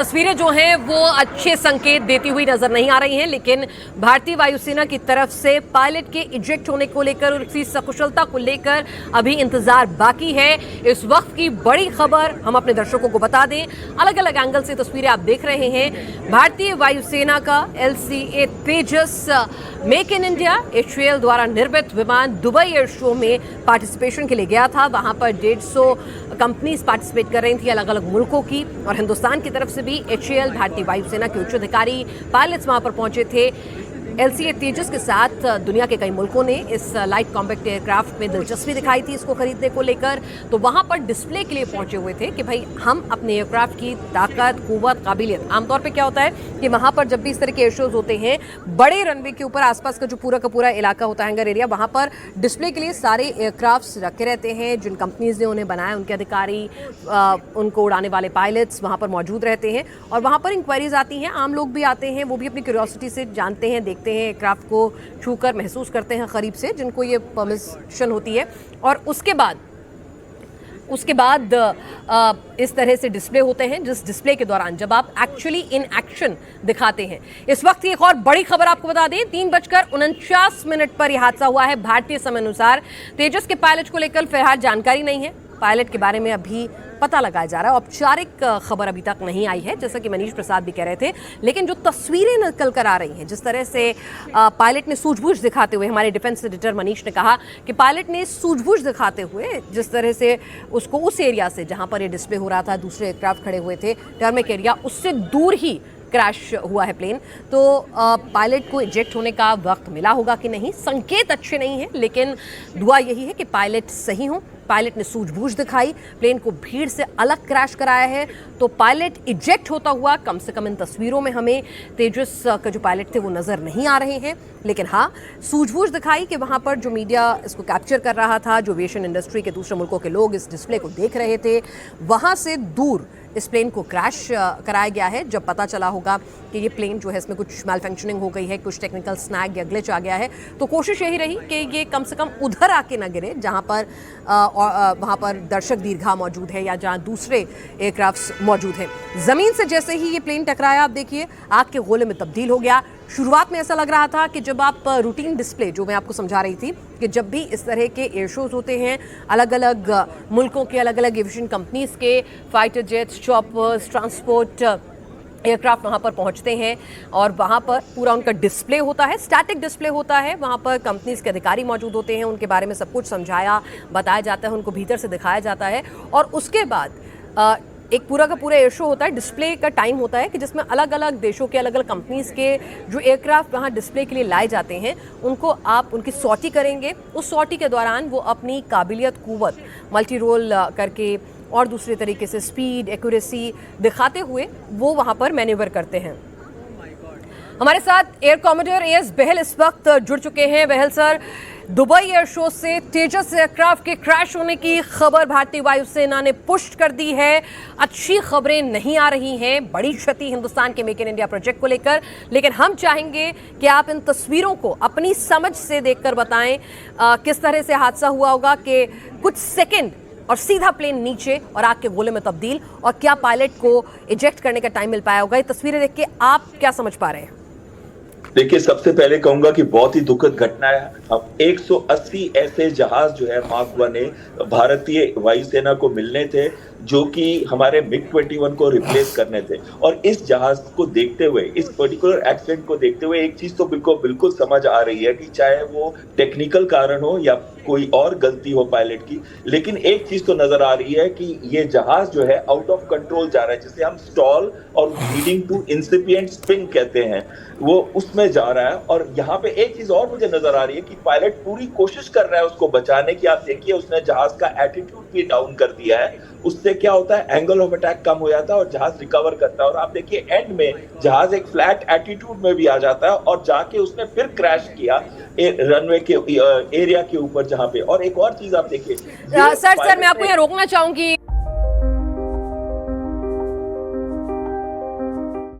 तस्वीरें जो हैं वो अच्छे संकेत देती हुई नजर नहीं आ रही हैं, लेकिन भारतीय वायुसेना की तरफ से पायलट के इजेक्ट होने को लेकर और उसकी सकुशलता को लेकर अभी इंतजार बाकी है। इस वक्त की बड़ी खबर हम अपने दर्शकों को बता दें, अलग अलग एंगल से तस्वीरें आप देख रहे हैं। भारतीय वायुसेना का LCA Tejas make in India HAL द्वारा निर्मित विमान दुबई एयर शो में पार्टिसिपेशन के लिए गया था। वहां पर 150 कंपनीज पार्टिसिपेट कर रही थी अलग अलग मुल्कों की, और हिंदुस्तान की तरफ से भी HAL भारतीय वायुसेना के उच्च अधिकारी पायलट्स वहां पर पहुंचे थे। LCA तेजस के साथ दुनिया के कई मुल्कों ने इस लाइट कॉम्पैक्ट एयरक्राफ्ट में दिलचस्पी दिखाई थी इसको खरीदने को लेकर, तो वहां पर डिस्प्ले के लिए पहुंचे हुए थे कि भाई हम अपने एयरक्राफ्ट की ताकत, कुव्वत, काबिलियत। आमतौर पे क्या होता है कि वहां पर जब भी इस तरह के एयर शोज होते हैं, बड़े रनवे के ऊपर आसपास का जो पूरा का पूरा इलाका होता है, हैंगर एरिया, वहां पर डिस्प्ले के लिए सारे एयरक्राफ्ट रखे रहते हैं। जिन कंपनीज ने उन्हें बनाया, उनके अधिकारी, उनको उड़ाने वाले पायलट्स वहां पर मौजूद रहते हैं, और वहां पर इंक्वायरीज आती हैं। आम लोग भी आते हैं, वो भी अपनी क्यूरियोसिटी से जानते हैं, देखते हैं, एयरक्राफ्ट को छूकर महसूस करते हैं करीब से, जिनको ये परमिशन होती है। और उसके बाद इस तरह से डिस्प्ले होते हैं, जिस डिस्प्ले के दौरान जब आप एक्चुअली इन एक्शन दिखाते हैं। इस वक्त की एक और बड़ी खबर आपको बता दें, 3:49 पर यह हादसा हुआ है भारतीय समय अनुसार। तेजस के पायलट को लेकर फिलहाल जानकारी नहीं है, पायलट के बारे में अभी पता लगाया जा रहा है। औपचारिक खबर अभी तक नहीं आई है, जैसा कि मनीष प्रसाद भी कह रहे थे, लेकिन जो तस्वीरें निकल कर आ रही हैं, जिस तरह से पायलट ने सूझबूझ दिखाते हुए, हमारे डिफेंस एडिटर मनीष ने कहा कि पायलट ने सूझबूझ दिखाते हुए जिस तरह से उसको उस एरिया से जहां पर ये डिस्प्ले हो रहा था, दूसरे एयरक्राफ्ट खड़े हुए थे, टर्मिक एरिया, उससे दूर ही क्रैश हुआ है प्लेन। तो पायलट को इजेक्ट होने का वक्त मिला होगा कि नहीं, संकेत अच्छे नहीं है, लेकिन दुआ यही है कि पायलट सही हो। पायलट ने सूझबूझ दिखाई, प्लेन को भीड़ से अलग क्रैश कराया है, तो पायलट इजेक्ट होता हुआ कम से कम इन तस्वीरों में हमें तेजस का जो पायलट थे वो नजर नहीं आ रहे हैं। लेकिन हाँ, सूझबूझ दिखाई कि वहां पर जो मीडिया इसको कैप्चर कर रहा था, जो एविएशन इंडस्ट्री के दूसरे मुल्कों के लोग इस डिस्प्ले को देख रहे थे, वहां से दूर इस प्लेन को क्रैश कराया गया है। जब पता चला होगा कि ये प्लेन जो है इसमें कुछ मैलफंक्शनिंग हो गई है, कुछ टेक्निकल स्नैग या ग्लिच आ गया है, तो कोशिश यही रही कि ये कम से कम उधर आके ना गिरे जहां पर वहां पर दर्शक दीर्घा मौजूद है या जहां दूसरे एयरक्राफ्ट्स मौजूद हैं। जमीन से जैसे ही ये प्लेन टकराया, आप देखिए आग के गोले में तब्दील हो गया। शुरुआत में ऐसा लग रहा था कि जब आप रूटीन डिस्प्ले, जो मैं आपको समझा रही थी कि जब भी इस तरह के एयर शोज होते हैं, अलग अलग मुल्कों के अलग अलग एविएशन कंपनीज के fighter jets, choppers, transport aircraft वहाँ पर पहुँचते हैं और वहाँ पर पूरा उनका डिस्प्ले होता है, स्टैटिक डिस्प्ले होता है। वहाँ पर कंपनीज के अधिकारी मौजूद होते हैं, उनके बारे में सब कुछ समझाया बताया जाता है, उनको भीतर से दिखाया जाता है, और उसके बाद एक पूरा का पूरा एयर शो होता है। डिस्प्ले का टाइम होता है कि जिसमें अलग अलग देशों के अलग अलग कंपनीज के जो एयरक्राफ्ट वहाँ डिस्प्ले के लिए लाए जाते हैं, उनको आप उनकी सॉर्टी करेंगे। उस सॉर्टी के दौरान वो अपनी काबिलियत, कुव्वत, मल्टी रोल करके और दूसरे तरीके से स्पीड, एक्यूरेसी दिखाते हुए वो वहाँ पर मैन्यूवर करते हैं। हमारे साथ एयर कॉमोडोर AS बहल इस वक्त जुड़ चुके हैं। बहल सर, दुबई एयर शो से तेजस एयरक्राफ्ट के क्रैश होने की खबर भारतीय वायुसेना ने पुष्ट कर दी है। अच्छी खबरें नहीं आ रही हैं, बड़ी क्षति हिंदुस्तान के मेक इन इंडिया प्रोजेक्ट को लेकर, लेकिन हम चाहेंगे कि आप इन तस्वीरों को अपनी समझ से देखकर बताएं किस तरह से हादसा हुआ होगा कि कुछ सेकेंड और सीधा प्लेन नीचे और आग के गोले में तब्दील, और क्या पायलट को इजेक्ट करने का टाइम मिल पाया होगा। ये तस्वीरें देख के आप क्या समझ पा रहे हैं? देखिए, सबसे पहले कहूंगा कि बहुत ही दुखद घटना है। अब 180 ऐसे जहाज जो है मार्क 1 भारतीय वायुसेना को मिलने थे, जो कि हमारे MiG-21 को रिप्लेस करने थे। और इस जहाज को देखते हुए, इस पर्टिकुलर एक्सीडेंट को देखते हुए, एक चीज तो बिल्कुल समझ आ रही है कि चाहे वो टेक्निकल कारण हो या कोई और गलती हो पायलट की, लेकिन एक चीज तो नजर आ रही है कि ये जहाज जो है आउट ऑफ कंट्रोल जा रहा है, जिसे हम स्टॉल और लीडिंग टू इंसिपिएंट स्पिन कहते हैं, वो उसमें जा रहा है। और यहाँ पे एक चीज और मुझे नजर आ रही है कि पायलट पूरी कोशिश कर रहा है उसको बचाने की। आप देखिए, उसने जहाज का एटीट्यूड भी डाउन कर दिया है। उससे क्या होता है, एंगल ऑफ अटैक कम हो जाता है और जहाज रिकवर करता है। और आप देखिए एंड में जहाज एक फ्लैट एटीट्यूड में भी आ जाता है और जाके उसने फिर क्रैश किया रनवे के एरिया के ऊपर जहां पे। और एक और चीज आप देखिए सर मैं आपको यहाँ रोकना चाहूंगी।